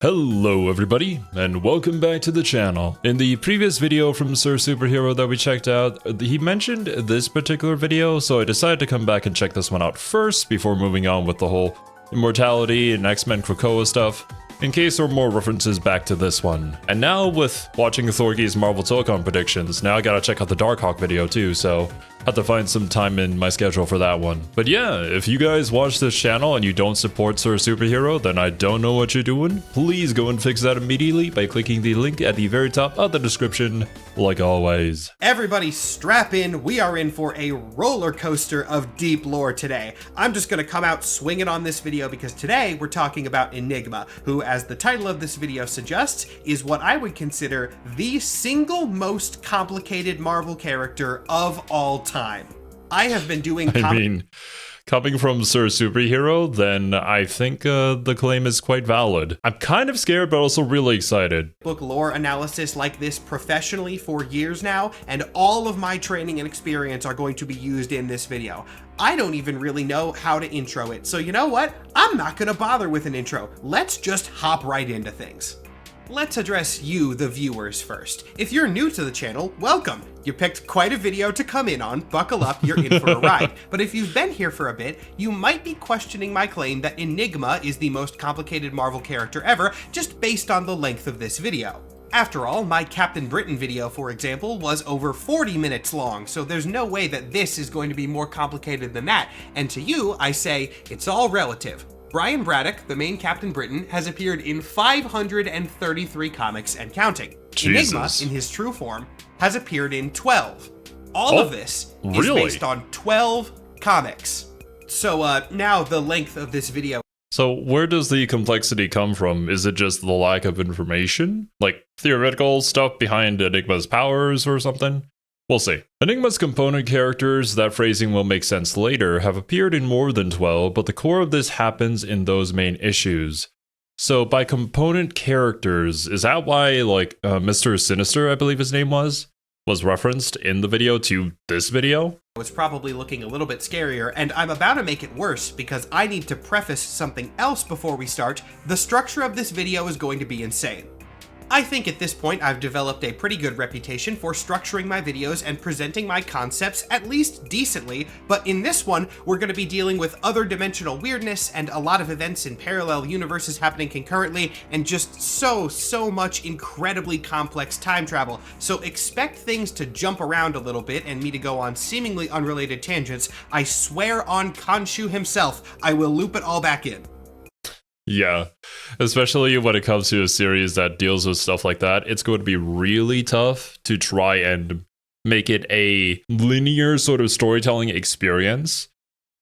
Hello everybody, and welcome back to the channel. In the previous video from Sir Superhero that we checked out, he mentioned this particular video, so I decided to come back and check this one out first before moving on with the whole Immortality and X-Men Krakoa stuff, in case there are more references back to this one. And now with watching Thorgy's Marvel Telecom predictions, now I gotta check out the Darkhawk video too, so have to find some time in my schedule for that one. But yeah, if you guys watch this channel and you don't support Sir Superhero, then I don't know what you're doing. Please go and fix that immediately by clicking the link at the very top of the description, like always. Everybody strap in, we are in for a roller coaster of deep lore today. I'm just gonna come out swinging on this video because today we're talking about Enigma, who, as the title of this video suggests, is what I would consider the single most complicated Marvel character of all time. I have been doing coming from Sir Superhero, then I think the claim is quite valid. I'm kind of scared, but also really excited. Book lore analysis like this professionally for years now, and all of my training and experience are going to be used in this video. I don't even really know how to intro it, so you know what? I'm not gonna bother with an intro. Let's just hop right into things. Let's address you, the viewers, first. If you're new to the channel, welcome. You picked quite a video to come in on, buckle up, you're in for a ride. But if you've been here for a bit, you might be questioning my claim that Enigma is the most complicated Marvel character ever, just based on the length of this video. After all, my Captain Britain video, for example, was over 40 minutes long, so there's no way that this is going to be more complicated than that. And to you, I say, it's all relative. Brian Braddock, the main Captain Britain, has appeared in 533 comics and counting. Jesus. Enigma, in his true form, has appeared in 12. All of this is based on 12 comics. So now the length of this video. So where does the complexity come from? Is it just the lack of information? Like theoretical stuff behind Enigma's powers or something? We'll see. Enigma's component characters, that phrasing will make sense later, have appeared in more than 12, but the core of this happens in those main issues. So by component characters, is that why, like, Mr. Sinister, I believe his name was referenced in the video to this video? Was probably looking a little bit scarier, and I'm about to make it worse because I need to preface something else before we start. The structure of this video is going to be insane. I think at this point I've developed a pretty good reputation for structuring my videos and presenting my concepts at least decently, but in this one we're going to be dealing with other dimensional weirdness and a lot of events in parallel universes happening concurrently and just so much incredibly complex time travel. So expect things to jump around a little bit and me to go on seemingly unrelated tangents. I swear on Khonshu himself, I will loop it all back in. Yeah, especially when it comes to a series that deals with stuff like that, it's going to be really tough to try and make it a linear sort of storytelling experience.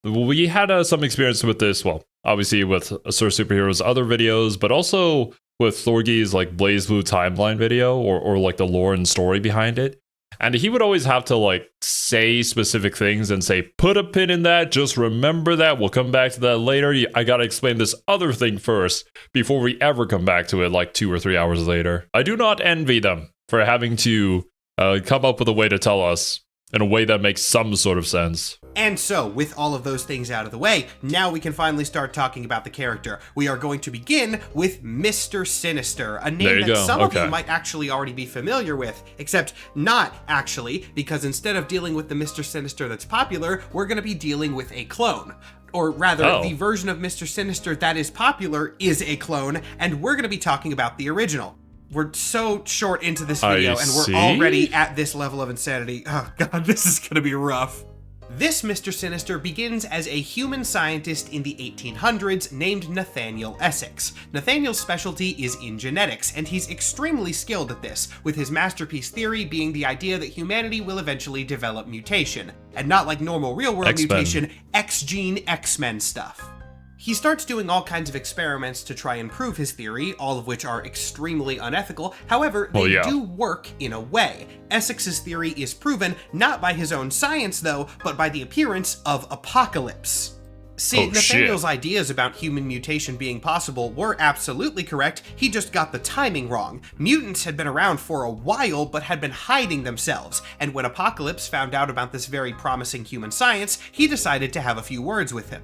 We had some experience with this, well, obviously with Sir Superhero's other videos, but also with Thorgy's like Blaze Blue timeline video or like the lore and story behind it. And he would always have to like say specific things and say, put a pin in that, just remember that, we'll come back to that later. I gotta explain this other thing first before we ever come back to it like 2 or 3 hours later. I do not envy them for having to come up with a way to tell us in a way that makes some sort of sense. And so, with all of those things out of the way, now we can finally start talking about the character. We are going to begin with Mr. Sinister, a name that some of you might actually already be familiar with, except not actually, because instead of dealing with the Mr. Sinister that's popular, we're going to be dealing with a clone. Or rather, the version of Mr. Sinister that is popular is a clone, and we're going to be talking about the original. We're so short into this video, and we're already at this level of insanity. Oh god, this is gonna be rough. This Mr. Sinister begins as a human scientist in the 1800s named Nathaniel Essex. Nathaniel's specialty is in genetics, and he's extremely skilled at this, with his masterpiece theory being the idea that humanity will eventually develop mutation. And not like normal real-world mutation, X-gene X-Men stuff. He starts doing all kinds of experiments to try and prove his theory, all of which are extremely unethical. However, they do work in a way. Essex's theory is proven not by his own science, though, but by the appearance of apocalypse. See, Nathaniel's ideas about human mutation being possible were absolutely correct, he just got the timing wrong. Mutants had been around for a while, but had been hiding themselves, and when Apocalypse found out about this very promising human science, he decided to have a few words with him.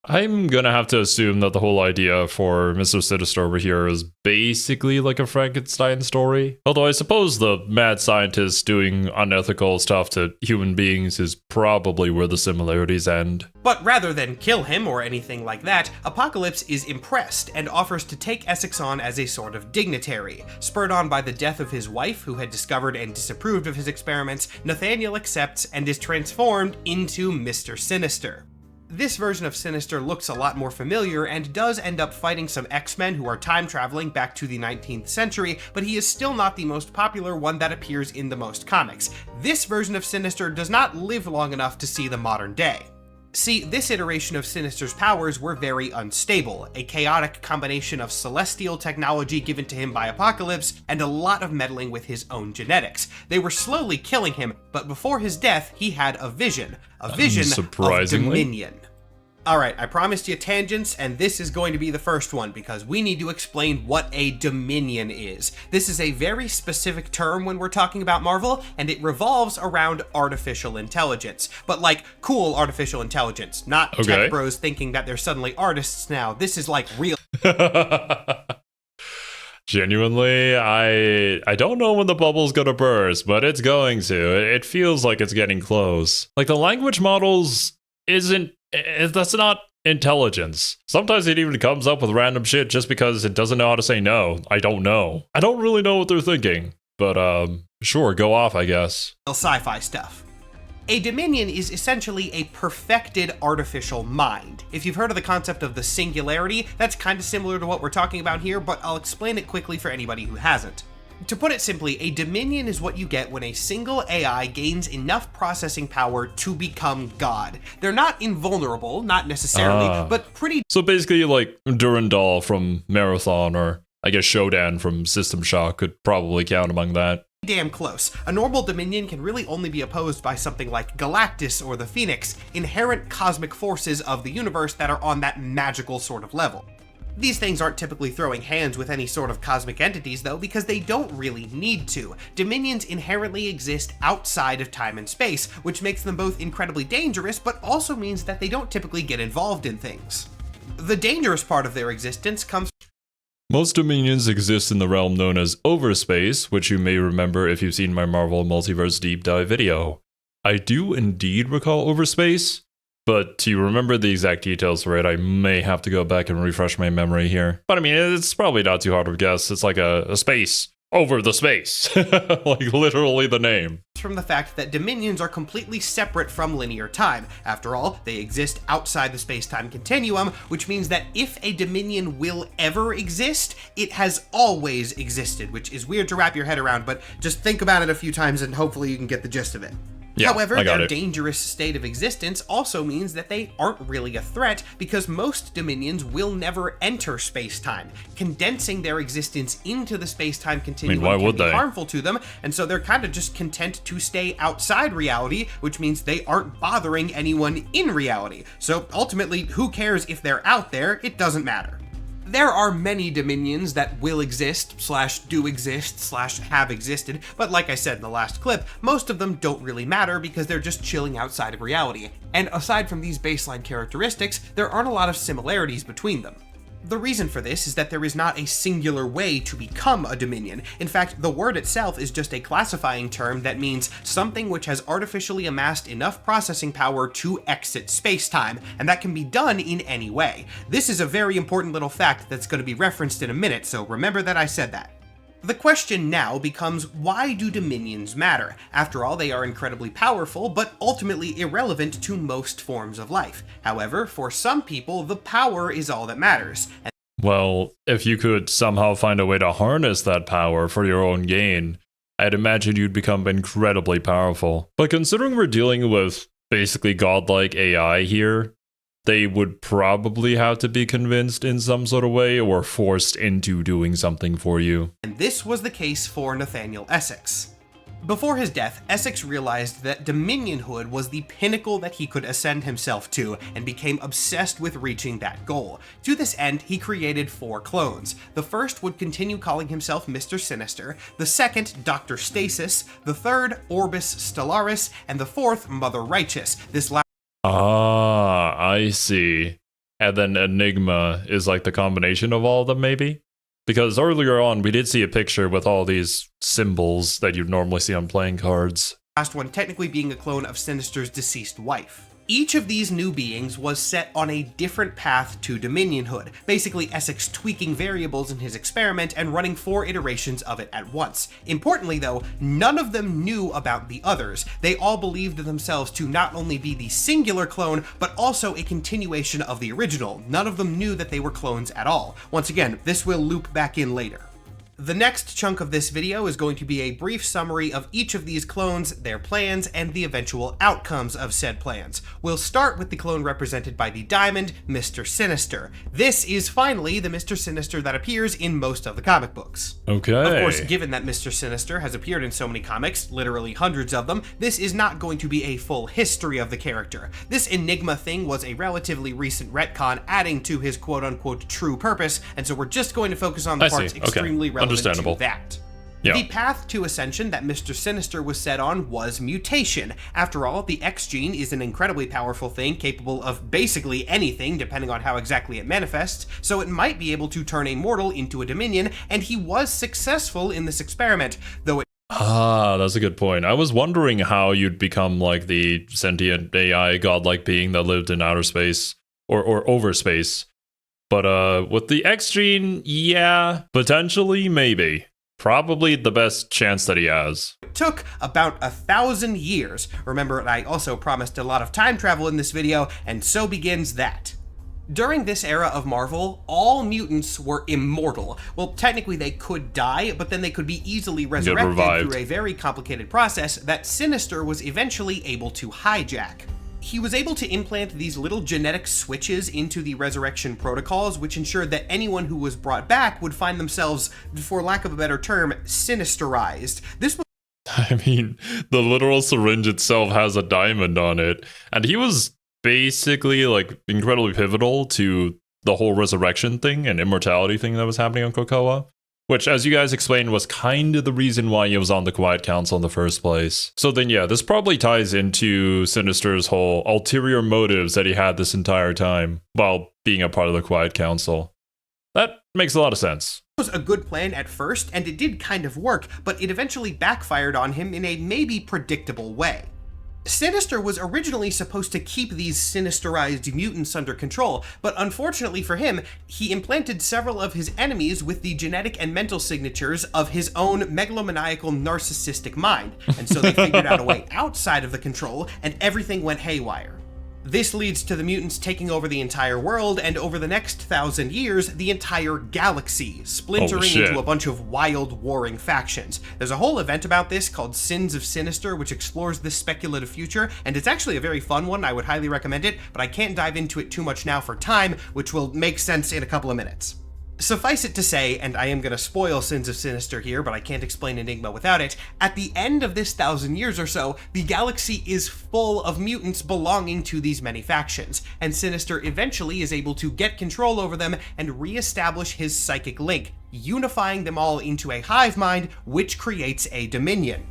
I'm gonna have to assume that the whole idea for Mr. Sinister over here is basically like a Frankenstein story. Although I suppose the mad scientist doing unethical stuff to human beings is probably where the similarities end. But rather than kill him or anything like that, Apocalypse is impressed and offers to take Essex on as a sort of dignitary. Spurred on by the death of his wife, who had discovered and disapproved of his experiments, Nathaniel accepts and is transformed into Mr. Sinister. This version of Sinister looks a lot more familiar and does end up fighting some X-Men who are time traveling back to the 19th century, but he is still not the most popular one that appears in the most comics. This version of Sinister does not live long enough to see the modern day. See, this iteration of Sinister's powers were very unstable, a chaotic combination of celestial technology given to him by Apocalypse and a lot of meddling with his own genetics. They were slowly killing him, but before his death, he had a vision of dominion. Alright, I promised you tangents, and this is going to be the first one, because we need to explain what a dominion is. This is a very specific term when we're talking about Marvel, and it revolves around artificial intelligence. But like, cool artificial intelligence, not tech bros thinking that they're suddenly artists now. This is like real. Genuinely, I don't know when the bubble's gonna burst, but it's going to. It feels like it's getting close. Like, the language models that's not intelligence. Sometimes it even comes up with random shit just because it doesn't know how to say no. I don't know. I don't really know what they're thinking, but sure, go off, I guess. Sci-fi stuff. A dominion is essentially a perfected artificial mind. If you've heard of the concept of the singularity, that's kind of similar to what we're talking about here, but I'll explain it quickly for anybody who hasn't. To put it simply, a dominion is what you get when a single AI gains enough processing power to become God. They're not invulnerable, not necessarily, but pretty. So basically like Durandal from Marathon, or I guess Shodan from System Shock could probably count among that. Damn close. A normal dominion can really only be opposed by something like Galactus or the Phoenix, inherent cosmic forces of the universe that are on that magical sort of level. These things aren't typically throwing hands with any sort of cosmic entities, though, because they don't really need to. Dominions inherently exist outside of time and space, which makes them both incredibly dangerous, but also means that they don't typically get involved in things. The dangerous part of their existence comes. Most dominions exist in the realm known as overspace, which you may remember if you've seen my Marvel Multiverse Deep Dive video. I do indeed recall overspace, but to remember the exact details for it, I may have to go back and refresh my memory here. But I mean, it's probably not too hard to guess. It's like a space over the space. Like literally the name. From the fact that dominions are completely separate from linear time. After all, they exist outside the space-time continuum, which means that if a dominion will ever exist, it has always existed, which is weird to wrap your head around, but just think about it a few times and hopefully you can get the gist of it. Yeah, however, their dangerous state of existence also means that they aren't really a threat, because most dominions will never enter space-time. Condensing their existence into the space-time continuum can be harmful to them, and so they're kind of just content to stay outside reality, which means they aren't bothering anyone in reality. So ultimately, who cares if they're out there? It doesn't matter. There are many dominions that will exist, /do exist, /have existed, but like I said in the last clip, most of them don't really matter because they're just chilling outside of reality. And aside from these baseline characteristics, there aren't a lot of similarities between them. The reason for this is that there is not a singular way to become a dominion. In fact, the word itself is just a classifying term that means something which has artificially amassed enough processing power to exit space-time, and that can be done in any way. This is a very important little fact that's going to be referenced in a minute, so remember that I said that. The question now becomes, why do dominions matter? After all, they are incredibly powerful, but ultimately irrelevant to most forms of life. However, for some people, the power is all that matters. Well, if you could somehow find a way to harness that power for your own gain, I'd imagine you'd become incredibly powerful. But considering we're dealing with basically godlike AI here, they would probably have to be convinced in some sort of way or forced into doing something for you. And this was the case for Nathaniel Essex. Before his death, Essex realized that dominionhood was the pinnacle that he could ascend himself to, and became obsessed with reaching that goal. To this end, he created 4 clones. The first would continue calling himself Mr. Sinister, the second, Dr. Stasis, the third, Orbis Stellaris, and the fourth, Mother Righteous. This last I see. and then Enigma is like the combination of all of them, maybe? Because earlier on, we did see a picture with all these symbols that you'd normally see on playing cards. Last one technically being a clone of Sinister's deceased wife. Each of these new beings was set on a different path to dominionhood, basically Essex tweaking variables in his experiment and running 4 iterations of it at once. Importantly though, none of them knew about the others. They all believed themselves to not only be the singular clone, but also a continuation of the original. None of them knew that they were clones at all. Once again, this will loop back in later. The next chunk of this video is going to be a brief summary of each of these clones, their plans, and the eventual outcomes of said plans. We'll start with the clone represented by the diamond, Mr. Sinister. This is finally the Mr. Sinister that appears in most of the comic books. Okay. Of course, given that Mr. Sinister has appeared in so many comics, literally hundreds of them, this is not going to be a full history of the character. This Enigma thing was a relatively recent retcon adding to his quote-unquote true purpose, and so we're just going to focus on the parts extremely relevant to that. Yeah. The path to ascension that Mr. Sinister was set on was mutation. After all, the X gene is an incredibly powerful thing capable of basically anything depending on how exactly it manifests, so it might be able to turn a mortal into a dominion, and he was successful in this experiment, though it that's a good point. I was wondering how you'd become like the sentient AI godlike being that lived in outer space or over space. But with the X gene, yeah, potentially, maybe. Probably the best chance that he has. It took about 1,000 years. Remember, I also promised a lot of time travel in this video, and so begins that. During this era of Marvel, all mutants were immortal. Well, technically they could die, but then they could be easily resurrected through a very complicated process that Sinister was eventually able to hijack. He was able to implant these little genetic switches into the resurrection protocols, which ensured that anyone who was brought back would find themselves, for lack of a better term, sinisterized. This was I mean, the literal syringe itself has a diamond on it, and he was basically like incredibly pivotal to the whole resurrection thing and immortality thing that was happening on Krakoa. Which, as you guys explained, was kind of the reason why he was on the Quiet Council in the first place. So then, yeah, this probably ties into Sinister's whole ulterior motives that he had this entire time while being a part of the Quiet Council. That makes a lot of sense. It was a good plan at first, and it did kind of work, but it eventually backfired on him in a maybe predictable way. Sinister was originally supposed to keep these sinisterized mutants under control, but unfortunately for him, he implanted several of his enemies with the genetic and mental signatures of his own megalomaniacal narcissistic mind, and so they figured out a way outside of the control, and everything went haywire. This leads to the mutants taking over the entire world, and over the next 1,000 years, the entire galaxy, splintering into a bunch of wild, warring factions. There's a whole event about this called Sins of Sinister, which explores this speculative future, and it's actually a very fun one. I would highly recommend it, but I can't dive into it too much now for time, which will make sense in a couple of minutes. Suffice it to say, and I am going to spoil Sins of Sinister here, but I can't explain Enigma without it, at the end of this 1,000 years or so, the galaxy is full of mutants belonging to these many factions, and Sinister eventually is able to get control over them and re-establish his psychic link, unifying them all into a hive mind, which creates a dominion.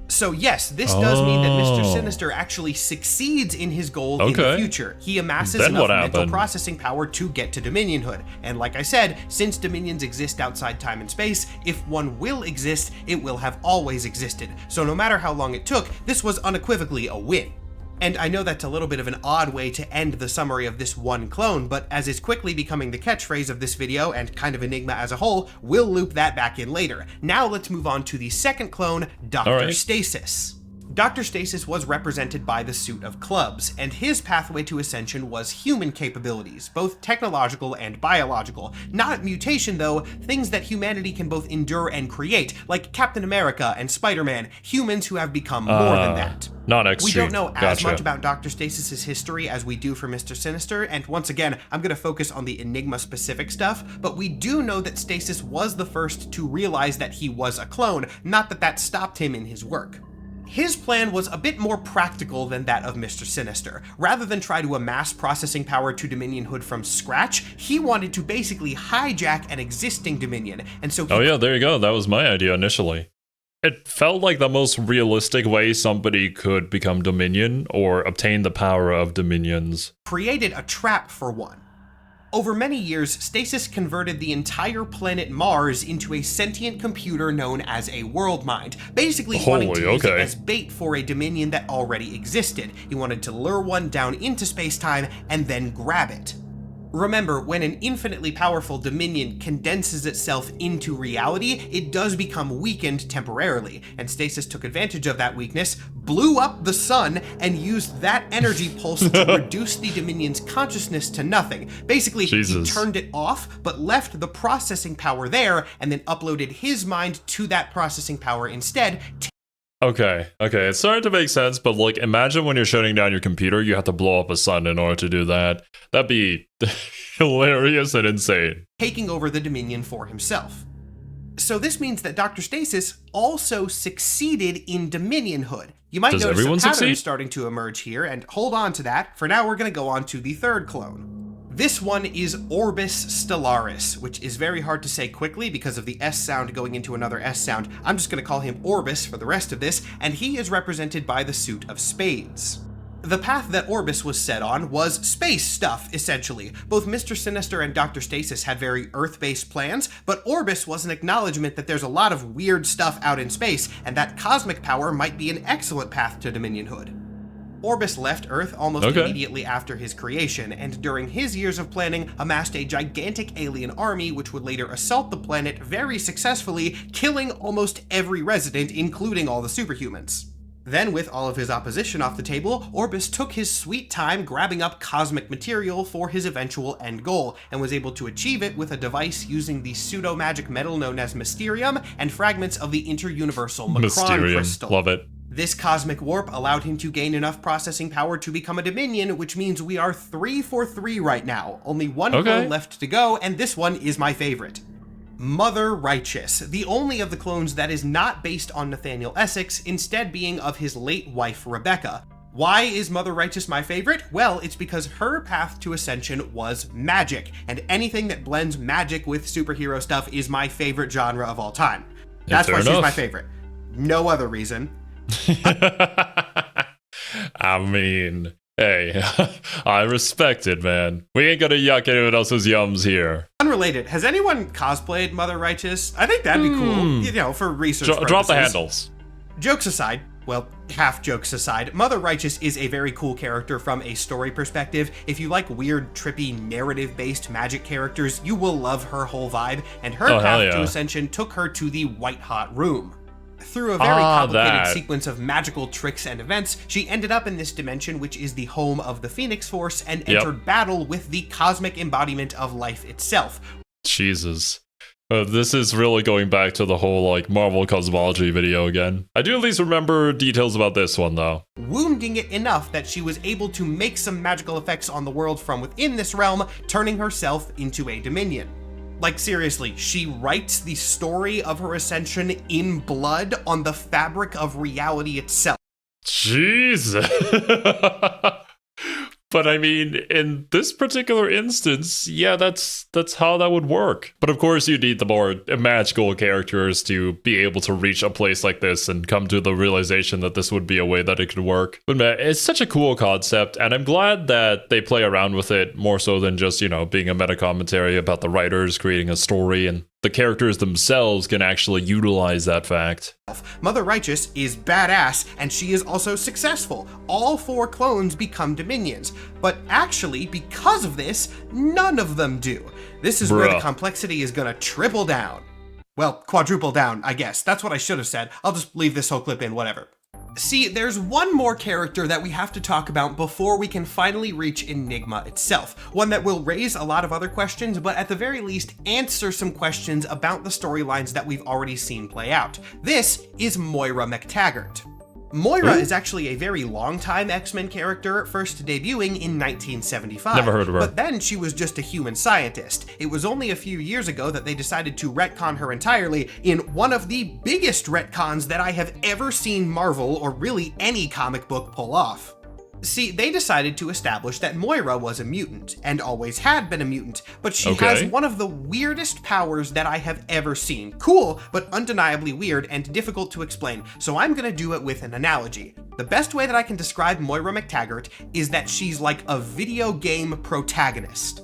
So yes, this does mean that Mr. Sinister actually succeeds in his goal in the future. He amasses enough mental processing power to get to Dominionhood. And like I said, since Dominions exist outside time and space, if one will exist, it will have always existed. So no matter how long it took, this was unequivocally a win. And I know that's a little bit of an odd way to end the summary of this one clone, but as is quickly becoming the catchphrase of this video and kind of Enigma as a whole, we'll loop that back in later. Now let's move on to the second clone, Dr. Stasis. Dr. Stasis was represented by the suit of clubs, and his pathway to ascension was human capabilities, both technological and biological. Not mutation though, things that humanity can both endure and create, like Captain America and Spider-Man, humans who have become more than that. Not extreme. We don't know as much about Dr. Stasis' history as we do for Mr. Sinister, and once again, I'm going to focus on the Enigma-specific stuff, but we do know that Stasis was the first to realize that he was a clone, not that that stopped him in his work. His plan was a bit more practical than that of Mr. Sinister. Rather than try to amass processing power to Dominionhood from scratch, he wanted to basically hijack an existing Dominion, and so Oh yeah, there you go. That was my idea initially. It felt like the most realistic way somebody could become Dominion or obtain the power of Dominions. Created a trap for one. Over many years, Stasis converted the entire planet Mars into a sentient computer known as a world mind, basically wanting to use it as bait for a Dominion that already existed. He wanted to lure one down into space-time and then grab it. Remember, when an infinitely powerful Dominion condenses itself into reality, it does become weakened temporarily, and Stasis took advantage of that weakness, blew up the sun, and used that energy pulse to reduce the Dominion's consciousness to nothing. Basically, he turned it off, but left the processing power there, and then uploaded his mind to that processing power instead. Okay, it's starting to make sense, but like, imagine when you're shutting down your computer, you have to blow up a sun in order to do that. That'd be hilarious and insane. Taking over the Dominion for himself. So this means that Dr. Stasis also succeeded in Dominionhood. You might notice a pattern starting to emerge here, and hold on to that. For now, we're going to go on to the third clone. This one is Orbis Stellaris, which is very hard to say quickly because of the S sound going into another S sound. I'm just going to call him Orbis for the rest of this, and he is represented by the suit of spades. The path that Orbis was set on was space stuff, essentially. Both Mr. Sinister and Dr. Stasis had very Earth-based plans, but Orbis was an acknowledgement that there's a lot of weird stuff out in space, and that cosmic power might be an excellent path to Dominionhood. Orbis left Earth almost immediately after his creation, and during his years of planning, amassed a gigantic alien army which would later assault the planet very successfully, killing almost every resident, including all the superhumans. Then, with all of his opposition off the table, Orbis took his sweet time grabbing up cosmic material for his eventual end goal, and was able to achieve it with a device using the pseudo-magic metal known as Mysterium and fragments of the interuniversal Macron crystal. Love it. This cosmic warp allowed him to gain enough processing power to become a Dominion, which means we are 3 for 3 right now. Only one clone left to go, and this one is my favorite. Mother Righteous, the only of the clones that is not based on Nathaniel Essex, instead being of his late wife Rebecca. Why is Mother Righteous my favorite? Well, it's because her path to ascension was magic, and anything that blends magic with superhero stuff is my favorite genre of all time. That's why she's my favorite. No other reason. I mean, hey, I respect it, man. We ain't gonna yuck anyone else's yums here. Unrelated, has anyone cosplayed Mother Righteous? I think that'd be cool, you know, for research purposes. Drop the handles. Jokes aside, well, half jokes aside, Mother Righteous is a very cool character from a story perspective. If you like weird, trippy, narrative-based magic characters, you will love her whole vibe, and her path to ascension took her to the White Hot Room. Through a very complicated sequence of magical tricks and events, she ended up in this dimension, which is the home of the Phoenix Force, and entered battle with the cosmic embodiment of life itself. Jesus. This is really going back to the whole, like, Marvel cosmology video again. I do at least remember details about this one, though. Wounding it enough that she was able to make some magical effects on the world from within this realm, turning herself into a Dominion. Like, seriously, she writes the story of her ascension in blood on the fabric of reality itself. Jesus. But I mean, in this particular instance, yeah, that's how that would work. But of course, you need the more magical characters to be able to reach a place like this and come to the realization that this would be a way that it could work. But man, it's such a cool concept, and I'm glad that they play around with it more so than just, you know, being a meta commentary about the writers creating a story, and the characters themselves can actually utilize that fact. Mother Righteous is badass, and she is also successful. All 4 clones become Dominions. But actually, because of this, none of them do. This is where the complexity is gonna triple down. Well, quadruple down, I guess. That's what I should have said. I'll just leave this whole clip in, whatever. See, there's one more character that we have to talk about before we can finally reach Enigma itself. One that will raise a lot of other questions, but at the very least answer some questions about the storylines that we've already seen play out. This is Moira McTaggart. Moira is actually a very long-time X-Men character, first debuting in 1975. Never heard of her. But then she was just a human scientist. It was only a few years ago that they decided to retcon her entirely in one of the biggest retcons that I have ever seen Marvel, or really any comic book, pull off. See, they decided to establish that Moira was a mutant, and always had been a mutant, but she has one of the weirdest powers that I have ever seen. Cool, but undeniably weird and difficult to explain, so I'm gonna do it with an analogy. The best way that I can describe Moira McTaggart is that she's like a video game protagonist.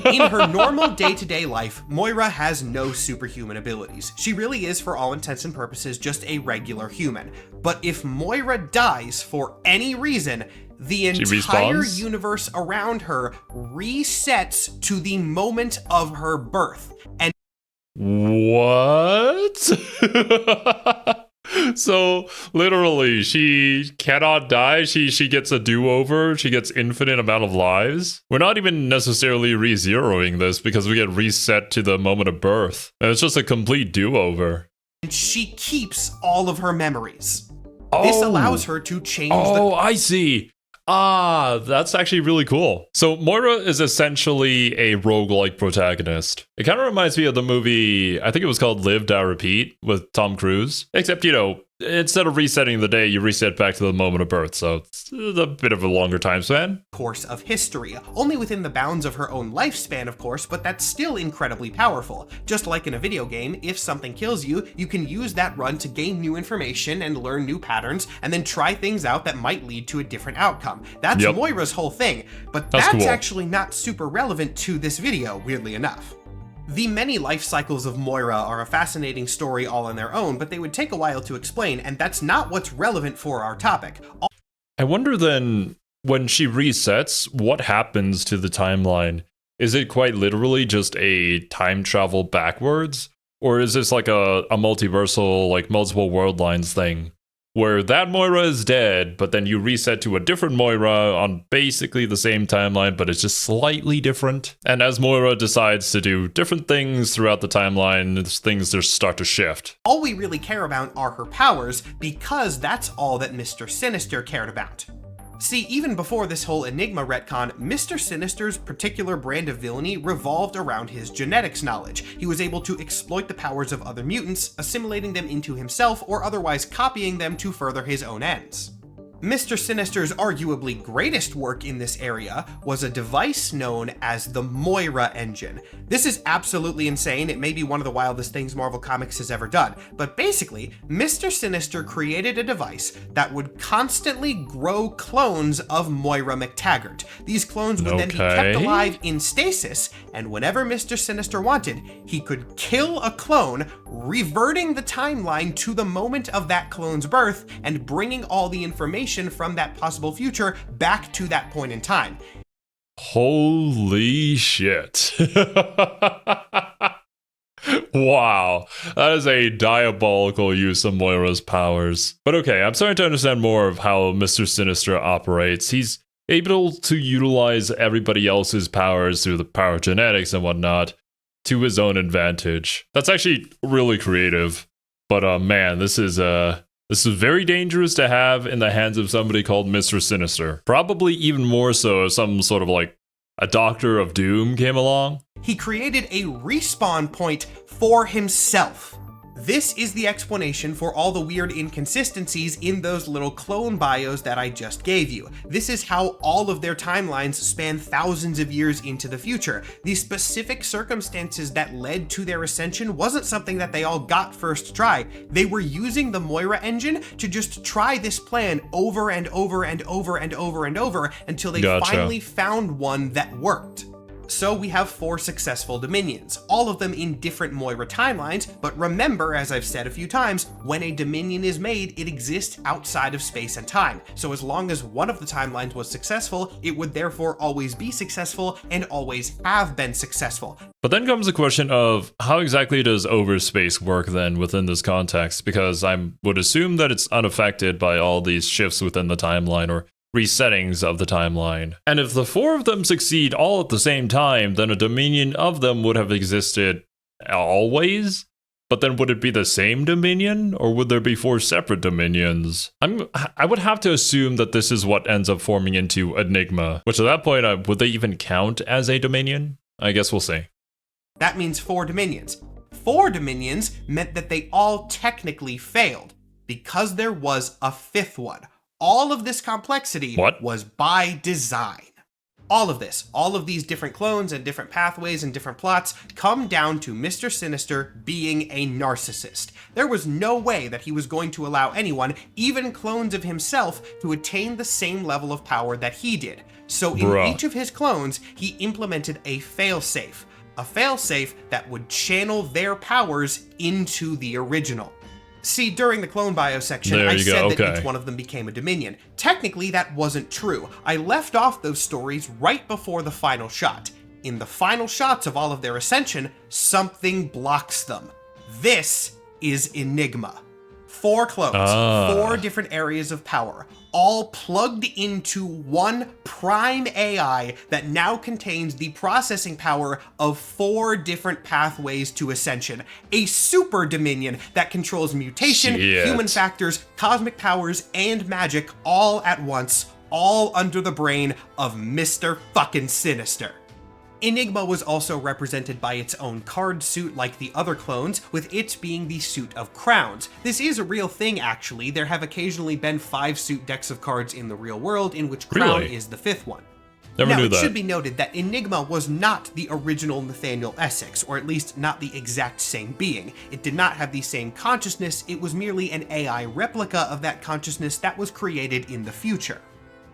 In her normal day-to-day life, Moira has no superhuman abilities. She really is, for all intents and purposes, just a regular human. But if Moira dies for any reason, the entire universe around her resets to the moment of her birth. And what? So literally, she cannot die. She gets a do-over. She gets infinite amount of lives. We're not even necessarily re-zeroing this because we get reset to the moment of birth. And it's just a complete do-over. And she keeps all of her memories. This allows her to change I see. That's actually really cool. So Moira is essentially a roguelike protagonist. It kind of reminds me of the movie, I think it was called Live, Die, Repeat with Tom Cruise. Except, instead of resetting the day, you reset back to the moment of birth. So it's a bit of a longer time span. Course of history. Only within the bounds of her own lifespan, of course, but that's still incredibly powerful. Just like in a video game, if something kills you, you can use that run to gain new information and learn new patterns, and then try things out that might lead to a different outcome. That's Moira's whole thing, but that's cool. Actually not super relevant to this video, weirdly enough. The many life cycles of Moira are a fascinating story all on their own, but they would take a while to explain, and that's not what's relevant for our topic. I wonder then, when she resets, what happens to the timeline? Is it quite literally just a time travel backwards? Or is this like a multiversal, like multiple world lines thing? Where that Moira is dead, but then you reset to a different Moira on basically the same timeline, but it's just slightly different. And as Moira decides to do different things throughout the timeline, things just start to shift. All we really care about are her powers, because that's all that Mr. Sinister cared about. See, even before this whole Enigma retcon, Mr. Sinister's particular brand of villainy revolved around his genetics knowledge. He was able to exploit the powers of other mutants, assimilating them into himself or otherwise copying them to further his own ends. Mr. Sinister's arguably greatest work in this area was a device known as the Moira engine. This is absolutely insane. It may be one of the wildest things Marvel Comics has ever done, but basically, Mr. Sinister created a device that would constantly grow clones of Moira McTaggart. These clones would then be kept alive in stasis, and whenever Mr. Sinister wanted, he could kill a clone, reverting the timeline to the moment of that clone's birth and bringing all the information from that possible future back to that point in time. Holy shit. Wow, that is a diabolical use of Moira's powers. But okay, I'm starting to understand more of how Mr. Sinister operates. He's able to utilize everybody else's powers through the power of genetics and whatnot to his own advantage. That's actually really creative. But man, this is very dangerous to have in the hands of somebody called Mr. Sinister. Probably even more so if some sort of like a Doctor of Doom came along. He created a respawn point for himself. This is the explanation for all the weird inconsistencies in those little clone bios that I just gave you. This is how all of their timelines span thousands of years into the future. The specific circumstances that led to their ascension wasn't something that they all got first try. They were using the Moira engine to just try this plan over and over and over and over and over until they finally found one that worked. So we have 4 successful Dominions, all of them in different Moira timelines, but remember, as I've said a few times, when a Dominion is made, it exists outside of space and time. So as long as one of the timelines was successful, it would therefore always be successful and always have been successful. But then comes the question of how exactly does overspace work then within this context? Because I would assume that it's unaffected by all these shifts within the timeline or resettings of the timeline. And if the 4 of them succeed all at the same time, then a Dominion of them would have existed always? But then would it be the same Dominion, or would there be 4 separate Dominions? I would have to assume that this is what ends up forming into Enigma, which at that point, would they even count as a Dominion? I guess we'll see. That means 4 Dominions. 4 Dominions meant that they all technically failed, because there was a 5th one. all of this complexity was by design. All of this, all of these different clones and different pathways and different plots come down to Mr. Sinister being a narcissist. There was no way that he was going to allow anyone, even clones of himself, to attain the same level of power that he did. So in each of his clones, he implemented a failsafe. A failsafe that would channel their powers into the original. See, during the clone bio section, I said that each one of them became a Dominion. Technically, that wasn't true. I left off those stories right before the final shot. In the final shots of all of their ascension, something blocks them. This is Enigma. 4 clones, 4 different areas of power, all plugged into one prime AI that now contains the processing power of 4 different pathways to ascension. A super dominion that controls mutation, human factors, cosmic powers, and magic all at once, all under the brain of Mr. fucking Sinister. Enigma was also represented by its own card suit like the other clones, with it being the suit of crowns. This is a real thing, actually. There have occasionally been 5 suit decks of cards in the real world, in which crown is the 5th one. Never knew that. It should be noted that Enigma was not the original Nathaniel Essex, or at least not the exact same being. It did not have the same consciousness, it was merely an AI replica of that consciousness that was created in the future.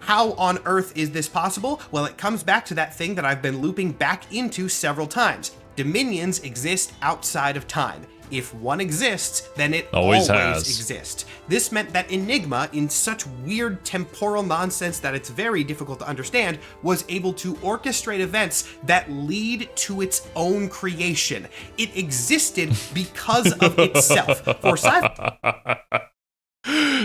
How on earth is this possible? Well, it comes back to that thing that I've been looping back into several times. Dominions exist outside of time. If one exists, then it always exists. This meant that Enigma, in such weird temporal nonsense that it's very difficult to understand, was able to orchestrate events that lead to its own creation. It existed because of itself. For sci-fi.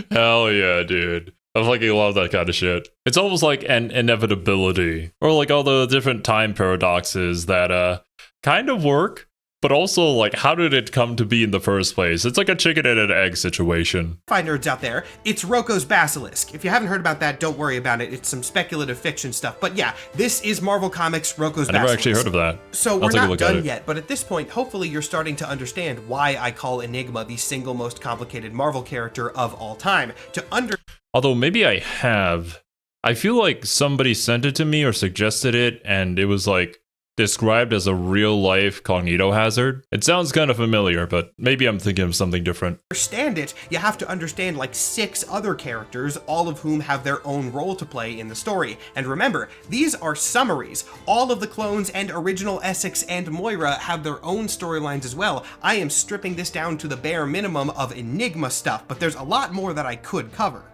Hell yeah, dude. I fucking love that kind of shit. It's almost like an inevitability, or like all the different time paradoxes that kind of work, but also like how did it come to be in the first place? It's like a chicken and an egg situation. Nerds out there, it's Roko's Basilisk. If you haven't heard about that, don't worry about it. It's some speculative fiction stuff. But yeah, this is Marvel Comics' Roko's Basilisk. I never actually heard of that. So we're not done yet, but at this point, hopefully you're starting to understand why I call Enigma the single most complicated Marvel character of all time. Although maybe I have. I feel like somebody sent it to me or suggested it, and it was like described as a real-life cognito hazard. It sounds kind of familiar, but maybe I'm thinking of something different. Understand it, you have to understand like 6 other characters, all of whom have their own role to play in the story. And remember, these are summaries. All of the clones and original Essex and Moira have their own storylines as well. I am stripping this down to the bare minimum of Enigma stuff, but there's a lot more that I could cover.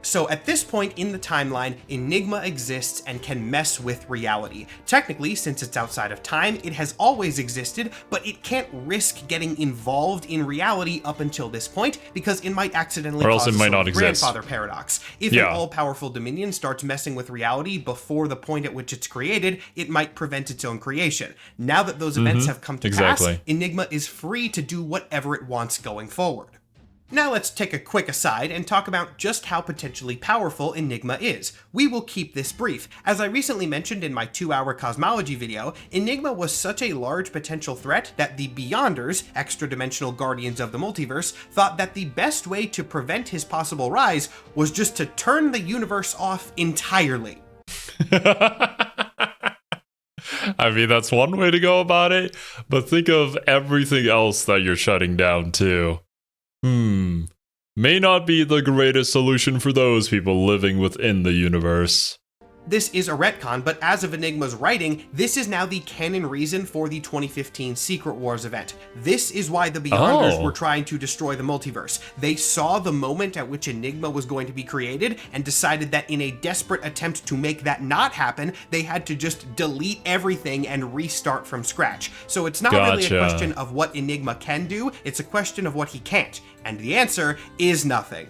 So at this point in the timeline, Enigma exists and can mess with reality. Technically, since it's outside of time, it has always existed, but it can't risk getting involved in reality up until this point, because it might accidentally cause a grandfather paradox. If an all-powerful Dominion starts messing with reality before the point at which it's created, it might prevent its own creation. Now that those events have come to pass, Enigma is free to do whatever it wants going forward. Now let's take a quick aside and talk about just how potentially powerful Enigma is. We will keep this brief. As I recently mentioned in my 2-hour cosmology video, Enigma was such a large potential threat that the Beyonders, extra-dimensional guardians of the multiverse, thought that the best way to prevent his possible rise was just to turn the universe off entirely. I mean, that's one way to go about it, but think of everything else that you're shutting down too. May not be the greatest solution for those people living within the universe. This is a retcon, but as of Enigma's writing, this is now the canon reason for the 2015 Secret Wars event. This is why the Beyonders were trying to destroy the multiverse. They saw the moment at which Enigma was going to be created and decided that in a desperate attempt to make that not happen, they had to just delete everything and restart from scratch. So it's not really a question of what Enigma can do, it's a question of what he can't. And the answer is nothing.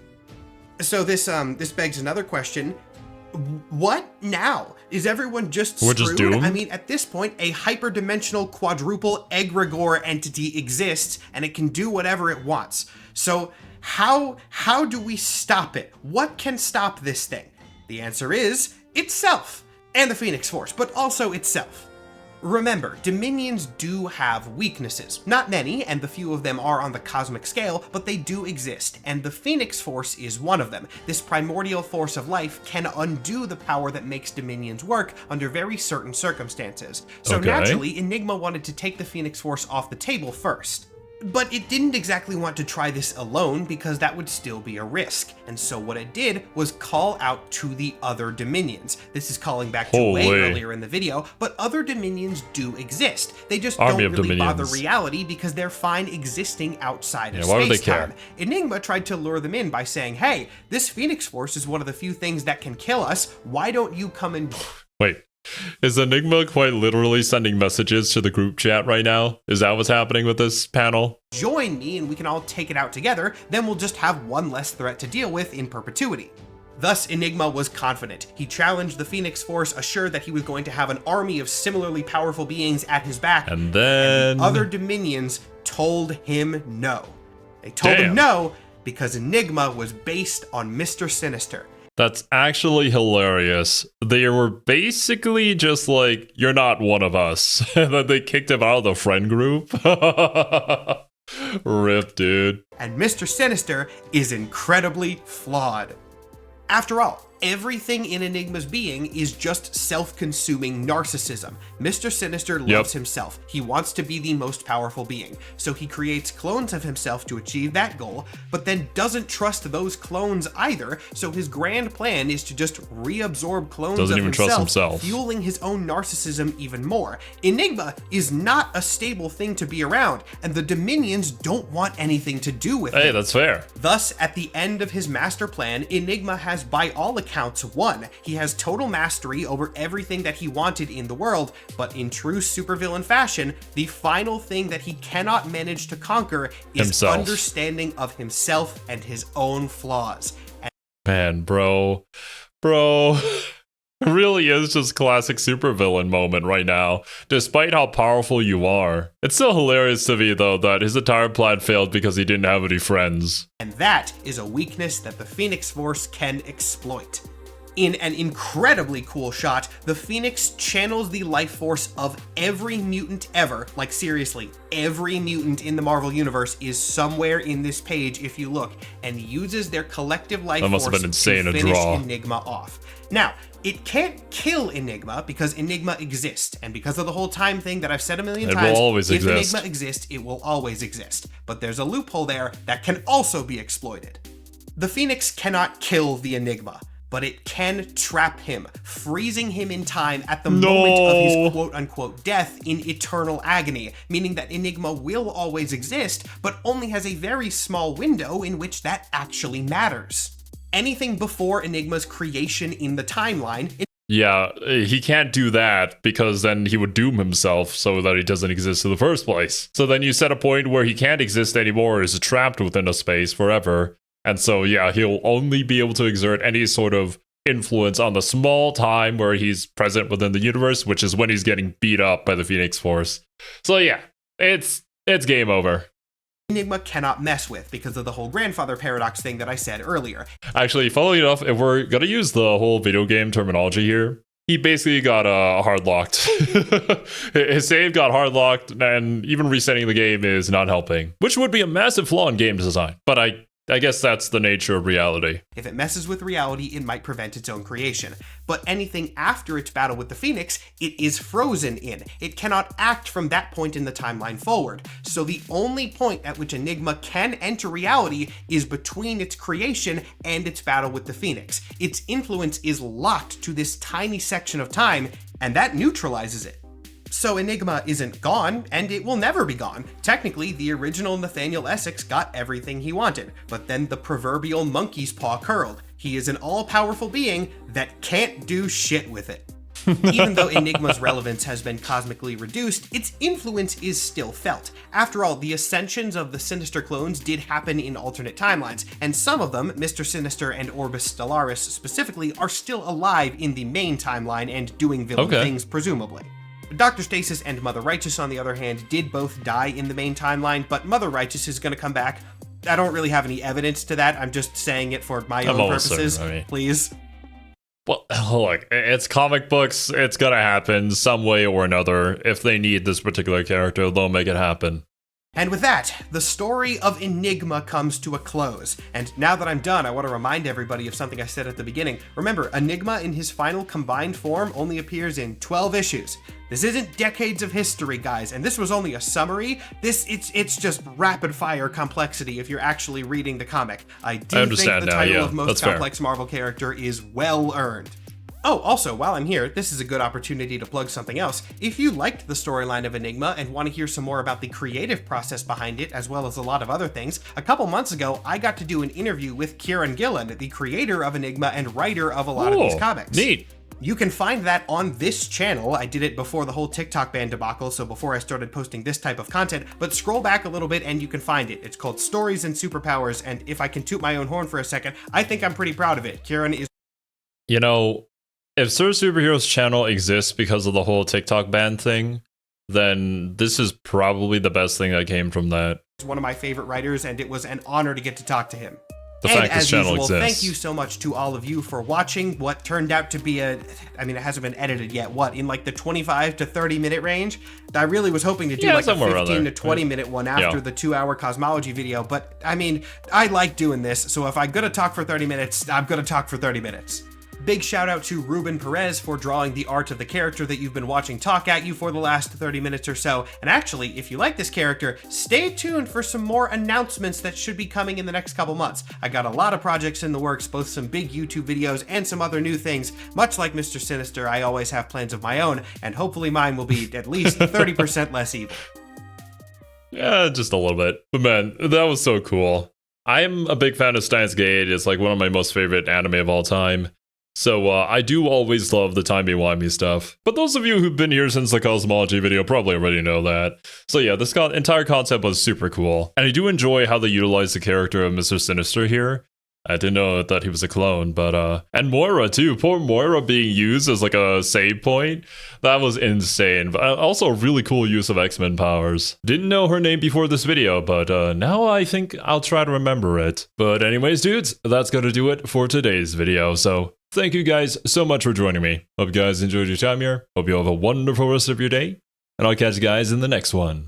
So this begs another question. What now? Is everyone just screwed? We're just doomed? I mean, at this point, a hyperdimensional quadruple egregore entity exists, and it can do whatever it wants. So how do we stop it? What can stop this thing? The answer is itself, and the Phoenix Force, but also itself. Remember, Dominions do have weaknesses. Not many, and the few of them are on the cosmic scale, but they do exist, and the Phoenix Force is one of them. This primordial force of life can undo the power that makes Dominions work under very certain circumstances. So naturally, Enigma wanted to take the Phoenix Force off the table first. But it didn't exactly want to try this alone because that would still be a risk. And so what it did was call out to the other Dominions. This is calling back to way earlier in the video, but other Dominions do exist. They just don't really bother reality because they're fine existing outside of space-time. Enigma tried to lure them in by saying, hey, this Phoenix Force is one of the few things that can kill us. Why don't you come and... Wait. Is Enigma quite literally sending messages to the group chat right now? Is that what's happening with this panel? Join me and we can all take it out together, then we'll just have one less threat to deal with in perpetuity. Thus, Enigma was confident. He challenged the Phoenix Force, assured that he was going to have an army of similarly powerful beings at his back, and then the other Dominions told him no. They told him no because Enigma was based on Mr. Sinister. That's actually hilarious. They were basically just like, you're not one of us. And then they kicked him out of the friend group. Rip, dude. And Mr. Sinister is incredibly flawed. After all, everything in Enigma's being is just self-consuming narcissism. Mr. Sinister loves himself. He wants to be the most powerful being. So he creates clones of himself to achieve that goal, but then doesn't trust those clones either. So his grand plan is to just reabsorb clones of himself, fueling his own narcissism even more. Enigma is not a stable thing to be around, and the Dominions don't want anything to do with it. Hey, that's fair. Thus, at the end of his master plan, Enigma has by all accounts won. He has total mastery over everything that he wanted in the world, but in true supervillain fashion, the final thing that he cannot manage to conquer is understanding of himself and his own flaws. Man, bro, it really is just classic supervillain moment right now. Despite how powerful you are, it's still hilarious to me though that his entire plan failed because he didn't have any friends. And that is a weakness that the Phoenix Force can exploit. In an incredibly cool shot, the Phoenix channels the life force of every mutant ever. Like seriously, every mutant in the Marvel Universe is somewhere in this page if you look, and uses their collective life force to finish Enigma off. Now, it can't kill Enigma because Enigma exists, and because of the whole time thing that I've said a million times, if Enigma exists, it will always exist. But there's a loophole there that can also be exploited. The Phoenix cannot kill the Enigma, but it can trap him, freezing him in time at the moment of his quote-unquote death in eternal agony, meaning that Enigma will always exist, but only has a very small window in which that actually matters. Anything before Enigma's creation in the timeline... Yeah, he can't do that because then he would doom himself so that he doesn't exist in the first place. So then you set a point where he can't exist anymore, is trapped within a space forever. And so, yeah, he'll only be able to exert any sort of influence on the small time where he's present within the universe, which is when he's getting beat up by the Phoenix Force. So yeah, it's game over. Enigma cannot mess with because of the whole grandfather paradox thing that I said earlier. Actually, funnily enough, if we're gonna use the whole video game terminology here, he basically got hard-locked. His save got hard-locked, and even resetting the game is not helping, which would be a massive flaw in game design. But I guess that's the nature of reality. If it messes with reality, it might prevent its own creation. But anything after its battle with the Phoenix, it is frozen in. It cannot act from that point in the timeline forward. So the only point at which Enigma can enter reality is between its creation and its battle with the Phoenix. Its influence is locked to this tiny section of time, and that neutralizes it. So Enigma isn't gone, and it will never be gone. Technically, the original Nathaniel Essex got everything he wanted, but then the proverbial monkey's paw curled. He is an all-powerful being that can't do shit with it. Even though Enigma's relevance has been cosmically reduced, its influence is still felt. After all, the ascensions of the Sinister clones did happen in alternate timelines, and some of them, Mr. Sinister and Orbis Stellaris specifically, are still alive in the main timeline and doing villain things, presumably. Dr. Stasis and Mother Righteous, on the other hand, did both die in the main timeline, but Mother Righteous is going to come back. I don't really have any evidence to that. I'm just saying it for my own purposes. Please. Well, look, it's comic books. It's gonna happen some way or another. If they need this particular character, they'll make it happen. And with that, the story of Enigma comes to a close. And now that I'm done, I want to remind everybody of something I said at the beginning. Remember, Enigma in his final combined form only appears in 12 issues. This isn't decades of history, guys, and this was only a summary. It's just rapid fire complexity if you're actually reading the comic. I do think the title of most complex Marvel character is well earned. Oh, also, while I'm here, this is a good opportunity to plug something else. If you liked the storyline of Enigma and want to hear some more about the creative process behind it, as well as a lot of other things, a couple months ago, I got to do an interview with Kieran Gillen, the creator of Enigma and writer of a lot of these comics. Neat. You can find that on this channel. I did it before the whole TikTok ban debacle, so before I started posting this type of content, but scroll back a little bit and you can find it. It's called Stories and Superpowers, and if I can toot my own horn for a second, I think I'm pretty proud of it. Kieran is... You know, if Sir Superhero's channel exists because of the whole TikTok ban thing, then this is probably the best thing that came from that. He's one of my favorite writers, and it was an honor to get to talk to him. The fact this channel exists. Thank you so much to all of you for watching what turned out to be it hasn't been edited yet, in like the 25 to 30 minute range? I really was hoping to do like a 15 to 20 minute one after the 2-hour cosmology video, but I mean, I like doing this, so if I'm gonna talk for 30 minutes, I'm gonna talk for 30 minutes. Big shout out to Ruben Perez for drawing the art of the character that you've been watching talk at you for the last 30 minutes or so. And actually, if you like this character, stay tuned for some more announcements that should be coming in the next couple months. I got a lot of projects in the works, both some big YouTube videos and some other new things. Much like Mr. Sinister, I always have plans of my own, and hopefully mine will be at least 30% less evil. Yeah, just a little bit. But man, that was so cool. I'm a big fan of Steins Gate. It's like one of my most favorite anime of all time. So I do always love the timey-wimey stuff. But those of you who've been here since the cosmology video probably already know that. So yeah, this entire concept was super cool. And I do enjoy how they utilize the character of Mr. Sinister here. I didn't know that he was a clone, but and Moira too. Poor Moira being used as like a save point. That was insane. But also a really cool use of X-Men powers. Didn't know her name before this video, but now I think I'll try to remember it. But anyways, dudes, that's gonna do it for today's video. So thank you guys so much for joining me. Hope you guys enjoyed your time here. Hope you have a wonderful rest of your day. And I'll catch you guys in the next one.